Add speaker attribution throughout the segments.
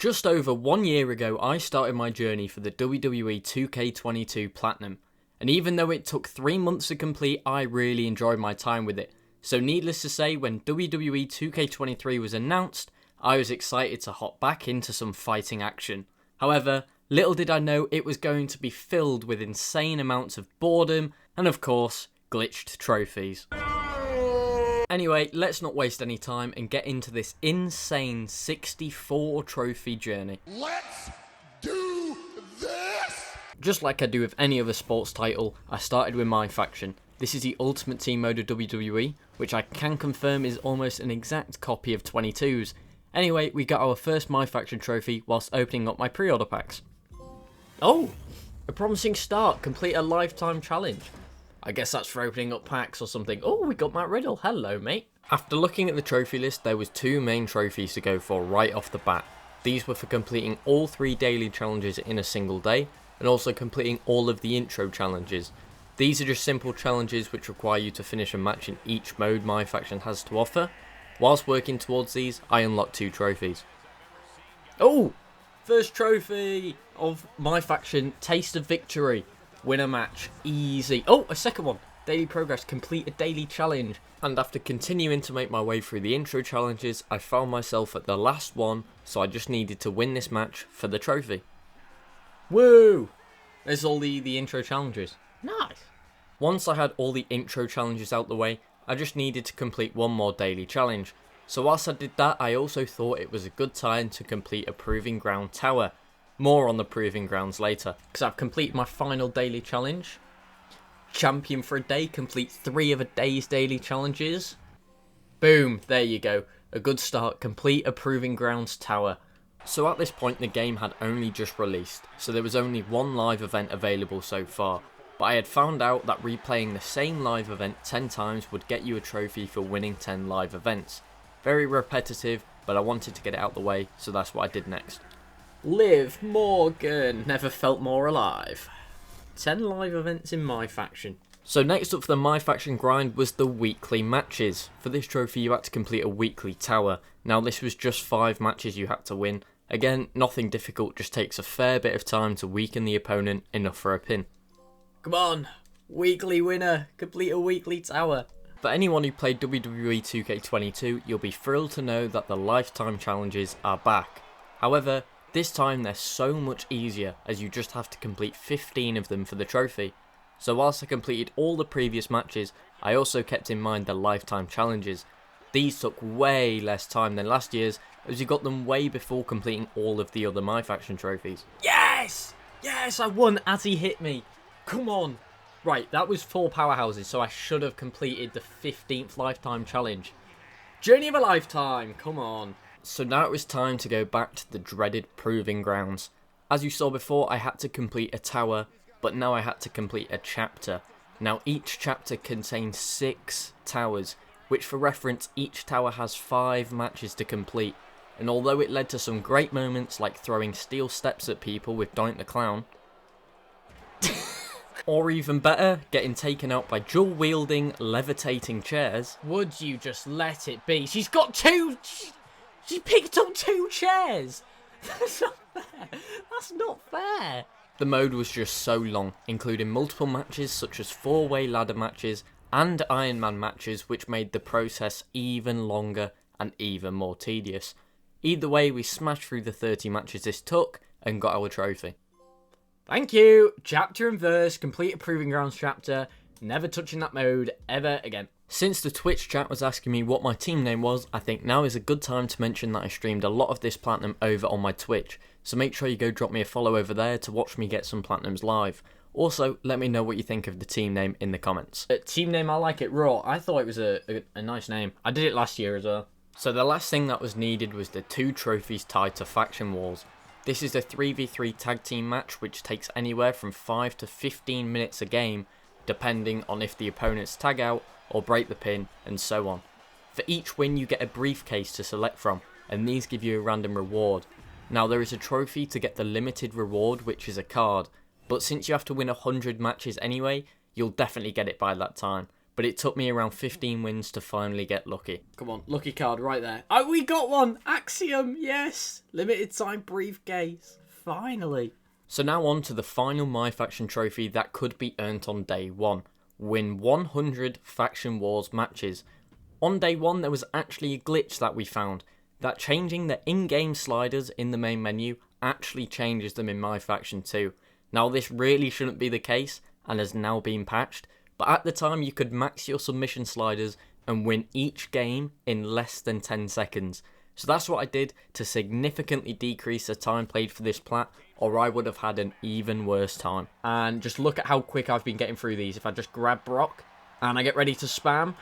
Speaker 1: Just over 1 year ago, I started my journey for the WWE 2K22 Platinum, and even though it took 3 months to complete, I really enjoyed my time with it. So needless to say, when WWE 2K23 was announced, I was excited to hop back into some fighting action. However, little did I know it was going to be filled with insane amounts of boredom, and of course, glitched trophies. Anyway, let's not waste any time and get into this insane 64 trophy journey.
Speaker 2: Let's do this!
Speaker 1: Just like I do with any other sports title, I started with my faction. This is the Ultimate Team mode of WWE, which I can confirm is almost an exact copy of 22's. Anyway, we got our first My Faction trophy whilst opening up my pre-order packs. Oh! A promising start, complete a lifetime challenge. I guess that's for opening up packs or something. Oh, we got Matt Riddle. Hello, mate. After looking at the trophy list, there was 2 main trophies to go for right off the bat. These were for completing all 3 daily challenges in a single day, and also completing all of the intro challenges. These are just simple challenges which require you to finish a match in each mode My Faction has to offer. Whilst working towards these, I unlocked 2 trophies. Oh! First trophy of My Faction, Taste of Victory. Win a match, easy. Oh, a second one. Daily progress, complete a daily challenge. And after continuing to make my way through the intro challenges, I found myself at the last one, so I just needed to win this match for the trophy. Woo! There's all the intro challenges. Nice. Once I had all the intro challenges out the way, I just needed to complete one more daily challenge. So whilst I did that, I also thought it was a good time to complete a Proving Ground Tower. More on the Proving Grounds later, because I've completed my final daily challenge. Champion for a day, complete 3 of a day's daily challenges. Boom, there you go. A good start, complete a Proving Grounds Tower. So at this point the game had only just released, so there was only 1 live event available so far. But I had found out that replaying the same live event 10 times would get you a trophy for winning 10 live events. Very repetitive, but I wanted to get it out the way, so that's what I did next. Liv Morgan, never felt more alive. 10 live events in My Faction. So next up for the My Faction grind was the weekly matches. For this trophy you had to complete a weekly tower. Now this was just 5 matches you had to win. Again, nothing difficult, just takes a fair bit of time to weaken the opponent enough for a pin. Come on, weekly winner, complete a weekly tower. For anyone who played WWE 2K22, you'll be thrilled to know that the lifetime challenges are back. However, this time they're so much easier as you just have to complete 15 of them for the trophy. So whilst I completed all the previous matches, I also kept in mind the lifetime challenges. These took way less time than last year's, as you got them way before completing all of the other My Faction trophies. Yes! Yes, I won as he hit me. Come on. Right, that was 4 powerhouses, so I should have completed the 15th lifetime challenge. Journey of a lifetime, come on. So now it was time to go back to the dreaded Proving Grounds. As you saw before, I had to complete a tower, but now I had to complete a chapter. Now each chapter contains 6 towers, which for reference, each tower has 5 matches to complete. And although it led to some great moments like throwing steel steps at people with Doink the Clown, or even better, getting taken out by dual-wielding, levitating chairs. Would you just let it be? She's got 2... She picked up 2 chairs! That's not fair. That's not fair. The mode was just so long, including multiple matches such as 4-way ladder matches and Iron Man matches, which made the process even longer and even more tedious. Either way, we smashed through the 30 matches this took and got our trophy. Thank you! Chapter and verse, complete a Proving Grounds chapter, never touching that mode ever again. Since the Twitch chat was asking me what my team name was, I think now is a good time to mention that I streamed a lot of this Platinum over on my Twitch, so make sure you go drop me a follow over there to watch me get some Platinums live. Also, let me know what you think of the team name in the comments. Team name, I like it, Raw. I thought it was a nice name. I did it last year as well. So the last thing that was needed was the 2 trophies tied to faction walls. This is a 3v3 tag team match which takes anywhere from 5 to 15 minutes a game, depending on if the opponents tag out or break the pin and so on. For each win you get a briefcase to select from, and these give you a random reward. Now there is a trophy to get the limited reward, which is a card, but since you have to win 100 matches anyway, you'll definitely get it by that time. but it took me around 15 wins to finally get lucky.
Speaker 3: Come on, lucky card right there. Oh, we got one! Axiom, yes! Limited time briefcase. Finally.
Speaker 1: So now on to the final My Faction trophy that could be earned on day 1. Win 100 Faction Wars matches. On day 1 there was actually a glitch that we found, that changing the in-game sliders in the main menu actually changes them in My Faction 2. Now this really shouldn't be the case and has now been patched, but at the time you could max your submission sliders and win each game in less than 10 seconds. So that's what I did to significantly decrease the time played for this plat, or I would have had an even worse time. And just look at how quick I've been getting through these. If I just grab Brock and I get ready to spam,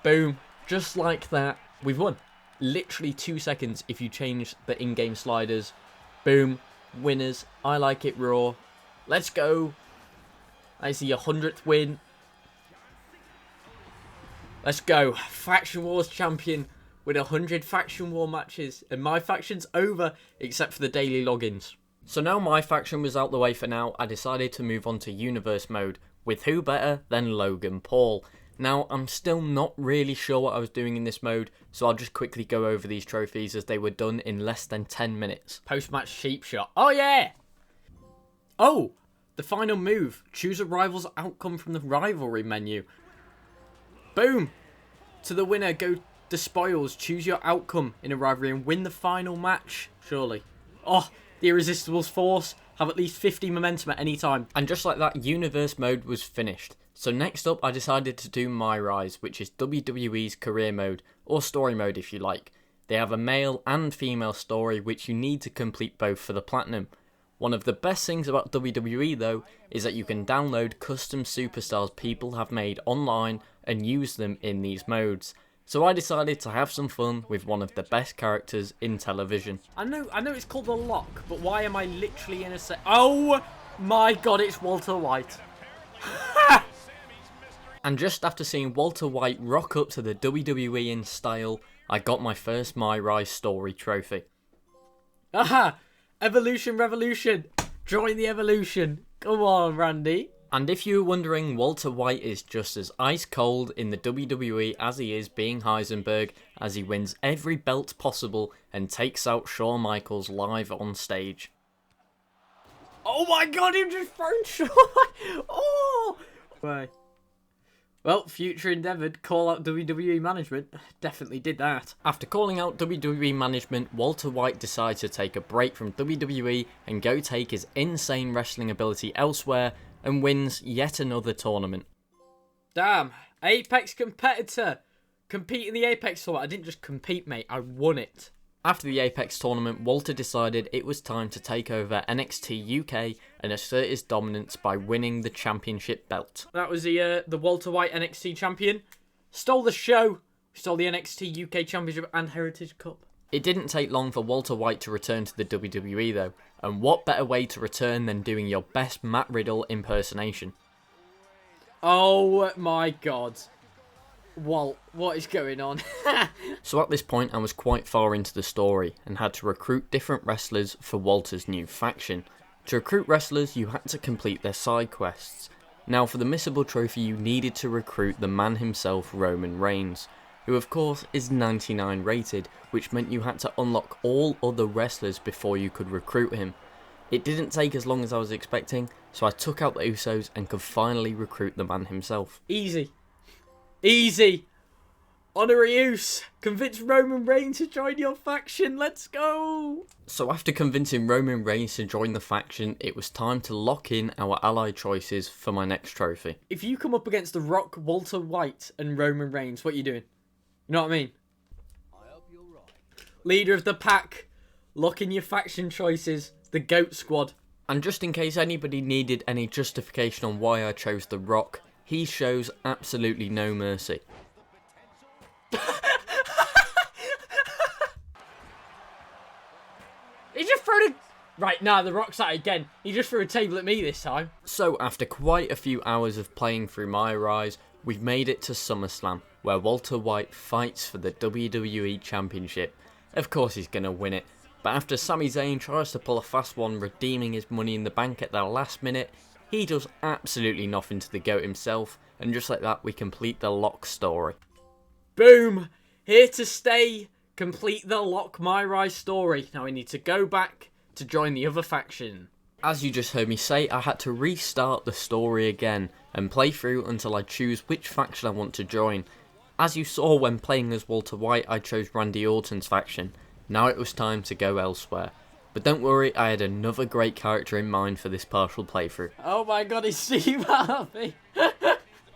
Speaker 1: boom, just like that, we've won. Literally 2 seconds if you change the in-game sliders. Boom, winners. I like it raw. Let's go. I see 100th win. Let's go. Faction Wars champion with 100 Faction War matches. And my faction's over, except for the daily logins. So now my faction was out the way for now, I decided to move on to Universe mode. With who better than Logan Paul. Now, I'm still not really sure what I was doing in this mode, so I'll just quickly go over these trophies as they were done in less than 10 minutes.
Speaker 3: Post-match sheep shot. Oh, yeah! Oh! The final move. Choose a rival's outcome from the rivalry menu. Boom! To the winner, go the spoils. Choose your outcome in a rivalry and win the final match. Surely. Oh, the Irresistibles force. Have at least 50 momentum at any time.
Speaker 1: And just like that, Universe mode was finished. So next up, I decided to do My Rise, which is WWE's career mode, or story mode if you like. They have a male and female story, which you need to complete both for the platinum. One of the best things about WWE though, is that you can download custom superstars people have made online and use them in these modes. So I decided to have some fun with one of the best characters in television.
Speaker 3: I know it's called The Lock, but why am I literally in a set? Oh my god, it's Walter White.
Speaker 1: And just after seeing Walter White rock up to the WWE in style, I got my first My Rise story trophy.
Speaker 3: Aha! Evolution Revolution! Join the evolution! Come on, Randy.
Speaker 1: And if you were wondering, Walter White is just as ice cold in the WWE as he is being Heisenberg, as he wins every belt possible and takes out Shawn Michaels live on stage.
Speaker 3: Oh my god, he just thrown Shawn! Oh! Right. Well, future endeavoured, call out WWE management. Definitely did that.
Speaker 1: After calling out WWE management, Walter White decides to take a break from WWE and go take his insane wrestling ability elsewhere and wins yet another tournament.
Speaker 3: Damn, Apex competitor. Compete in the Apex tournament. I didn't just compete, mate. I won it.
Speaker 1: After the Apex tournament, Walter decided it was time to take over NXT UK and assert his dominance by winning the championship belt.
Speaker 3: That was the Walter White NXT champion. Stole the show. Stole the NXT UK championship and Heritage Cup.
Speaker 1: It didn't take long for Walter White to return to the WWE though, and what better way to return than doing your best Matt Riddle impersonation.
Speaker 3: Oh my god. Walt, what is going on?
Speaker 1: So at this point I was quite far into the story and had to recruit different wrestlers for Walter's new faction. To recruit wrestlers you had to complete their side quests. Now for the missable trophy you needed to recruit the man himself, Roman Reigns, who of course is 99 rated, which meant you had to unlock all other wrestlers before you could recruit him. It didn't take as long as I was expecting, so I took out the Usos and could finally recruit the man himself.
Speaker 3: Easy. Easy. Honorary Use. Convince Roman Reigns to join your faction. Let's go.
Speaker 1: So after convincing Roman Reigns to join the faction, it was time to lock in our ally choices for my next trophy.
Speaker 3: If you come up against The Rock, Walter White and Roman Reigns, what are you doing? You know what I mean?
Speaker 2: I hope you're right.
Speaker 3: Leader of the pack. Lock in your faction choices. The GOAT squad.
Speaker 1: And just in case anybody needed any justification on why I chose The Rock, he shows absolutely no mercy.
Speaker 3: He just threw a... Right, nah, The Rock's at it again. He just threw a table at me this time.
Speaker 1: So after quite a few hours of playing through My Rise, we've made it to SummerSlam, where Walter White fights for the WWE Championship. Of course he's going to win it, but after Sami Zayn tries to pull a fast one, redeeming his money in the bank at the last minute, He does absolutely nothing to the GOAT himself, and just like that we complete the Lock story.
Speaker 3: Boom! Here to stay. Complete the Lock My Rise story. Now we need to go back to join the other faction.
Speaker 1: As you just heard me say, I had to restart the story again and play through until I choose which faction I want to join. As you saw when playing as Walter White, I chose Randy Orton's faction. Now it was time to go elsewhere. But don't worry, I had another great character in mind for this partial playthrough.
Speaker 3: Oh my god, it's Steve Harvey!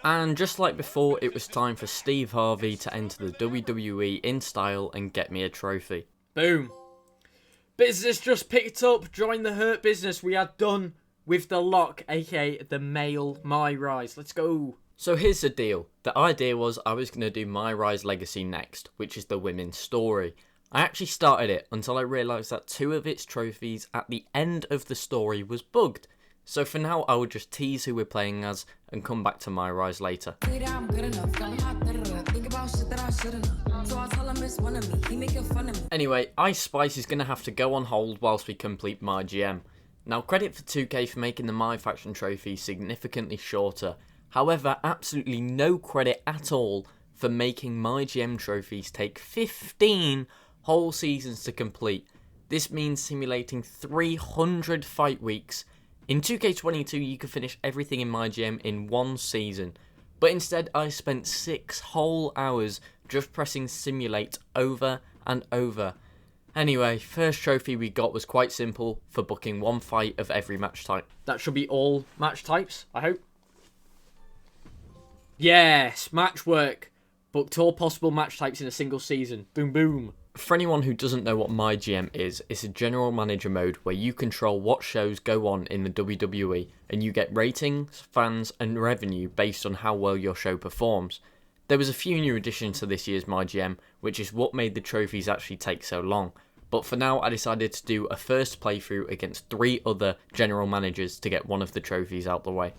Speaker 1: And just like before, it was time for Steve Harvey to enter the WWE in style and get me a trophy.
Speaker 3: Boom. Business just picked up. Join the Hurt Business. We are done with the Lock, aka the male My Rise. Let's go.
Speaker 1: So here's the deal. The idea was I was going to do My Rise Legacy next, which is the women's story. I actually started it until I realised that 2 of its trophies at the end of the story was bugged. So for now, I will just tease who we're playing as and come back to My Rise later. Anyway, Ice Spice is going to have to go on hold whilst we complete my GM. Now, credit for 2K for making the My Faction trophy significantly shorter. However, absolutely no credit at all for making my GM trophies take 15 whole seasons to complete. This means simulating 300 fight weeks. In 2K22, you could finish everything in my GM in 1 season, but instead I spent 6 whole hours just pressing simulate over and over. Anyway, first trophy we got was quite simple for booking 1 fight of every match type.
Speaker 3: That should be all match types, I hope. Yes, match work. Booked all possible match types in a single season. Boom, boom.
Speaker 1: For anyone who doesn't know what My GM is, it's a general manager mode where you control what shows go on in the WWE and you get ratings, fans and revenue based on how well your show performs. There was a few new additions to this year's My GM, which is what made the trophies actually take so long. But for now I decided to do a first playthrough against 3 other general managers to get one of the trophies out the way.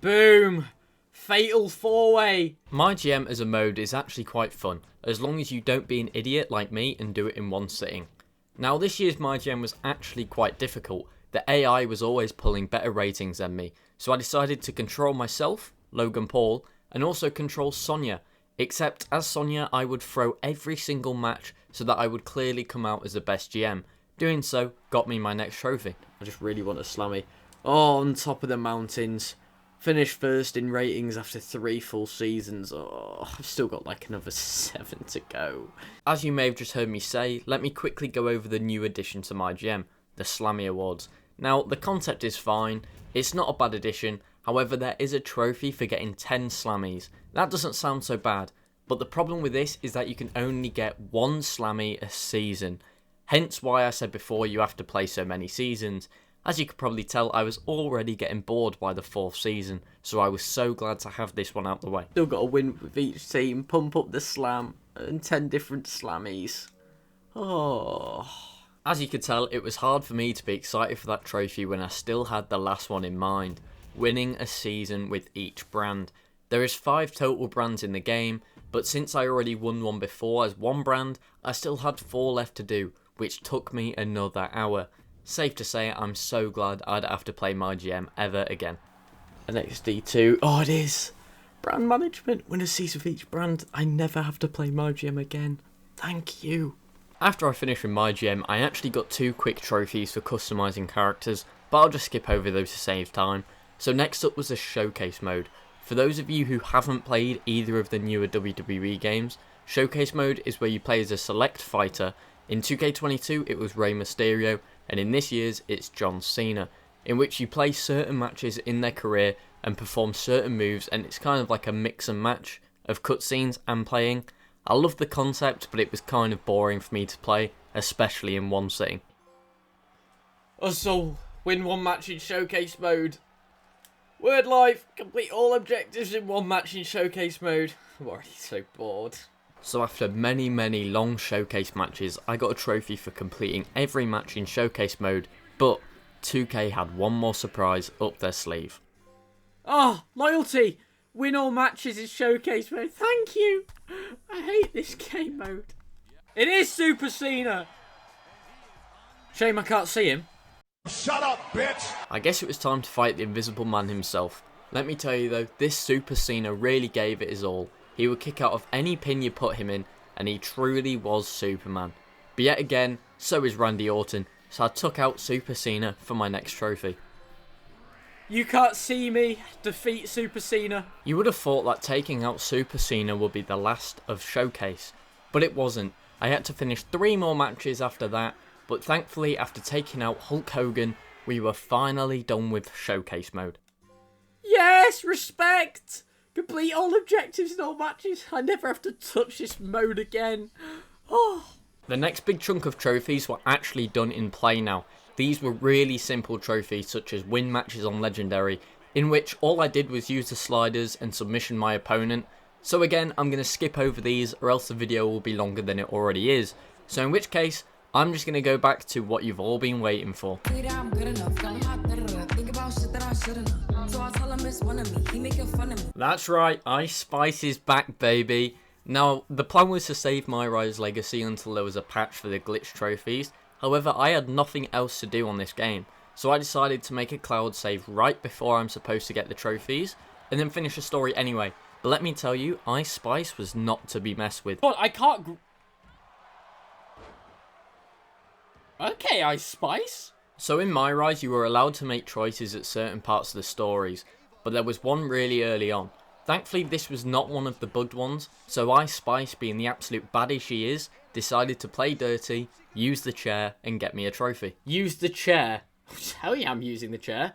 Speaker 3: Boom! Fatal 4-way!
Speaker 1: My GM as a mode is actually quite fun, as long as you don't be an idiot like me and do it in 1 sitting. Now this year's My GM was actually quite difficult. The AI was always pulling better ratings than me, so I decided to control myself, Logan Paul, and also control Sonya. Except as Sonya I would throw every single match so that I would clearly come out as the best GM. Doing so got me my next trophy.
Speaker 3: I just really want a Slammy. Oh, on top of the mountains. Finished first in ratings after 3 full seasons. Oh, I've still got like another 7 to go.
Speaker 1: As you may have just heard me say, let me quickly go over the new addition to my GM, the Slammy Awards. Now, the concept is fine, it's not a bad addition, however there is a trophy for getting 10 Slammies. That doesn't sound so bad, but the problem with this is that you can only get 1 Slammy a season. Hence why I said before you have to play so many seasons. As you could probably tell, I was already getting bored by the 4th season, so I was so glad to have this one out the way.
Speaker 3: Still got to win with each team, pump up the slam, and 10 different Slammies. Oh.
Speaker 1: As you could tell, it was hard for me to be excited for that trophy when I still had the last one in mind, winning a season with each brand. There is 5 total brands in the game, but since I already won one before as one brand, I still had 4 left to do, which took me another hour. Safe to say, I'm so glad I'd have to play my GM ever again.
Speaker 3: NXT2. Oh, it is. Brand management. Win a season for each brand. I never have to play my GM again. Thank you.
Speaker 1: After I finished with my GM, I actually got 2 quick trophies for customising characters, but I'll just skip over those to save time. So next up was the Showcase mode. For those of you who haven't played either of the newer WWE games, Showcase mode is where you play as a select fighter. In 2K22 it was Rey Mysterio, and in this year's it's John Cena, in which you play certain matches in their career and perform certain moves, and it's kind of like a mix and match of cutscenes and playing. I love the concept, but it was kind of boring for me to play, especially in 1 sitting.
Speaker 3: So, win 1 match in Showcase mode. Word life, complete all objectives in 1 match in Showcase mode. I'm already so bored.
Speaker 1: So after many long Showcase matches, I got a trophy for completing every match in Showcase mode, but 2K had one more surprise up their sleeve.
Speaker 3: Oh, loyalty! Win all matches in Showcase mode. Thank you! I hate this game mode. It is Super Cena! Shame I can't see him.
Speaker 2: Shut up, bitch!
Speaker 1: I guess it was time to fight the Invisible Man himself. Let me tell you though, this Super Cena really gave it his all. He would kick out of any pin you put him in, and he truly was Superman. But yet again, so is Randy Orton, so I took out Super Cena for my next trophy.
Speaker 3: You can't see me defeat Super Cena.
Speaker 1: You would have thought that taking out Super Cena would be the last of Showcase, but it wasn't. I had to finish 3 more matches after that, but thankfully after taking out Hulk Hogan, we were finally done with Showcase mode.
Speaker 3: Yes, respect! Complete all objectives in all matches. I never have to touch this mode again. Oh.
Speaker 1: The next big chunk of trophies were actually done in play now. These were really simple trophies such as win matches on Legendary, in which all I did was use the sliders and submission my opponent. So again, I'm going to skip over these or else the video will be longer than it already is. So in which case, I'm just going to go back to what you've all been waiting for. That's right, Ice Spice is back, baby. Now, the plan was to save my Rise Legacy until there was a patch for the glitch trophies. However, I had nothing else to do on this game, so I decided to make a cloud save right before I'm supposed to get the trophies, and then finish the story anyway. But let me tell you, Ice Spice was not to be messed with.
Speaker 3: But I can't... Okay, Ice Spice.
Speaker 1: So in My Rise, you were allowed to make choices at certain parts of the stories, but there was one really early on. Thankfully, this was not one of the bugged ones, so Ice Spice, being the absolute baddie she is, decided to play dirty, use the chair, and get me a trophy.
Speaker 3: Use the chair? Hell yeah, I'm using the chair.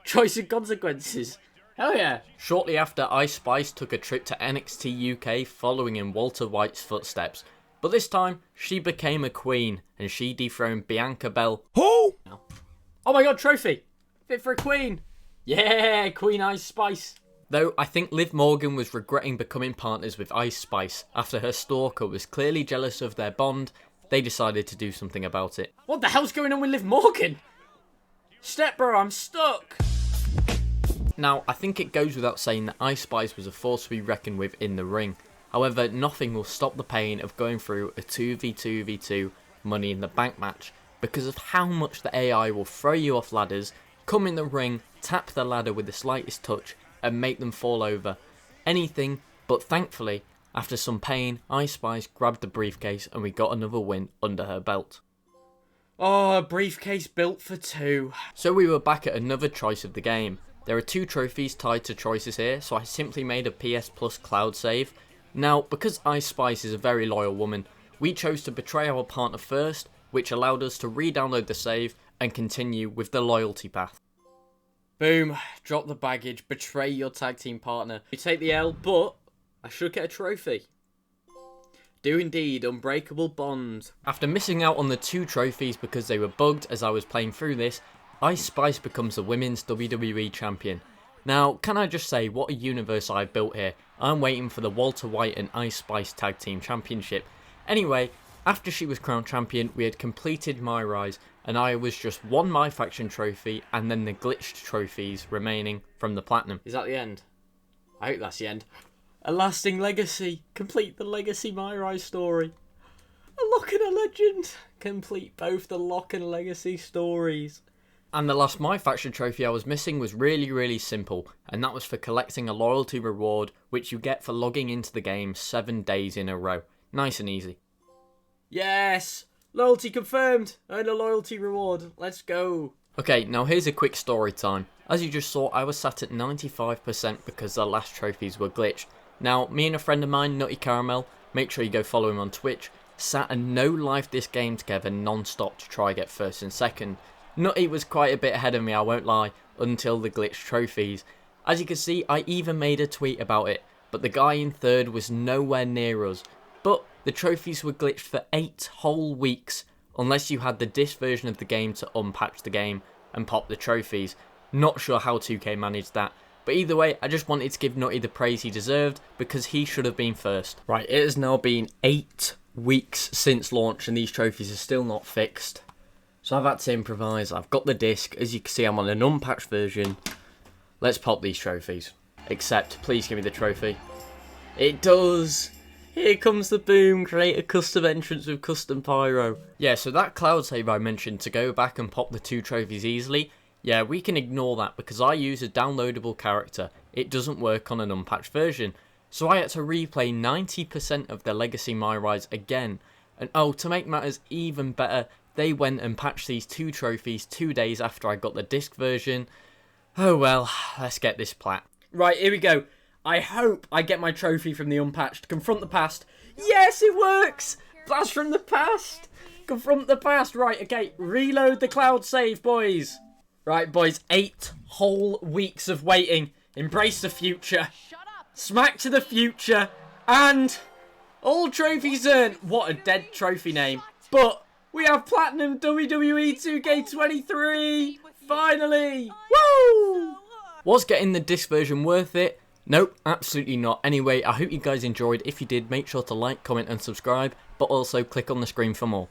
Speaker 3: Choice and consequences. Hell yeah.
Speaker 1: Shortly after, Ice Spice took a trip to NXT UK following in Walter White's footsteps. But this time, she became a queen, and she dethroned Bianca Bell.
Speaker 2: Who?
Speaker 3: Oh my god, trophy! Fit for a queen! Yeah, Queen Ice Spice.
Speaker 1: Though I think Liv Morgan was regretting becoming partners with Ice Spice after her stalker was clearly jealous of their bond, they decided to do something about it.
Speaker 3: What the hell's going on with Liv Morgan? Step bro, I'm stuck!
Speaker 1: Now, I think it goes without saying that Ice Spice was a force to be reckoned with in the ring. However, nothing will stop the pain of going through a 2v2v2 Money in the Bank match because of how much the AI will throw you off ladders, come in the ring, tap the ladder with the slightest touch, and make them fall over. Anything, but thankfully, after some pain, Ice Spice grabbed the briefcase and we got another win under her belt.
Speaker 3: Oh, a briefcase built for 2.
Speaker 1: So we were back at another choice of the game. There are 2 trophies tied to choices here, so I simply made a PS Plus cloud save. Now, because Ice Spice is a very loyal woman, we chose to betray our partner first, which allowed us to re-download the save and continue with the loyalty path.
Speaker 3: Boom, drop the baggage, betray your tag team partner. You take the L, but I should get a trophy. Do indeed, unbreakable bond.
Speaker 1: After missing out on the 2 trophies because they were bugged as I was playing through this, Ice Spice becomes the Women's WWE Champion. Now, can I just say, what a universe I've built here. I'm waiting for the Walter White and Ice Spice Tag Team Championship. Anyway, after she was crowned champion, we had completed My Rise, and I was just 1 My Faction trophy and then the glitched trophies remaining from the Platinum.
Speaker 3: Is that the end? I hope that's the end. A lasting legacy. Complete the Legacy My Rise story. A Lock and a Legend. Complete both the Lock and Legacy stories.
Speaker 1: And the last My Faction trophy I was missing was really simple, and that was for collecting a loyalty reward, which you get for logging into the game 7 days in a row. Nice and easy.
Speaker 3: Yes! Loyalty confirmed! Earn a loyalty reward. Let's go.
Speaker 1: Okay, now here's a quick story time. As you just saw, I was sat at 95% because the last trophies were glitched. Now, me and a friend of mine, NUTTYCARAMEL, make sure you go follow him on Twitch, sat and no-life this game together non-stop to try get first and second. Nutty was quite a bit ahead of me, I won't lie, until the glitched trophies. As you can see, I even made a tweet about it, but the guy in third was nowhere near us. But the trophies were glitched for 8 whole weeks, unless you had the disc version of the game to unpatch the game and pop the trophies. Not sure how 2K managed that, but either way, I just wanted to give Nutty the praise he deserved, because he should have been first. Right, it has now been 8 weeks since launch and these trophies are still not fixed. So I've had to improvise. I've got the disc. As you can see, I'm on an unpatched version. Let's pop these trophies. Except, please give me the trophy. It does! Here comes the boom, create a custom entrance with custom pyro. Yeah, so that cloud save I mentioned to go back and pop the 2 trophies easily, yeah, we can ignore that because I use a downloadable character. It doesn't work on an unpatched version. So I had to replay 90% of the Legacy My Rise again. And oh, to make matters even better, they went and patched these 2 trophies 2 days after I got the disc version. Oh well, let's get this plat. Right, here we go. I hope I get my trophy from the unpatched. Confront the past. Yes, it works! Blast from the past! Confront the past. Right, okay, reload the cloud save, boys. Right, boys, 8 whole weeks of waiting. Embrace the future. Smack to the future. And all trophies earned. What a dead trophy name. But we have Platinum WWE 2K23. Finally. Woo! Was getting the disc version worth it? Nope, absolutely not. Anyway, I hope you guys enjoyed. If you did, make sure to like, comment and subscribe, but also click on the screen for more.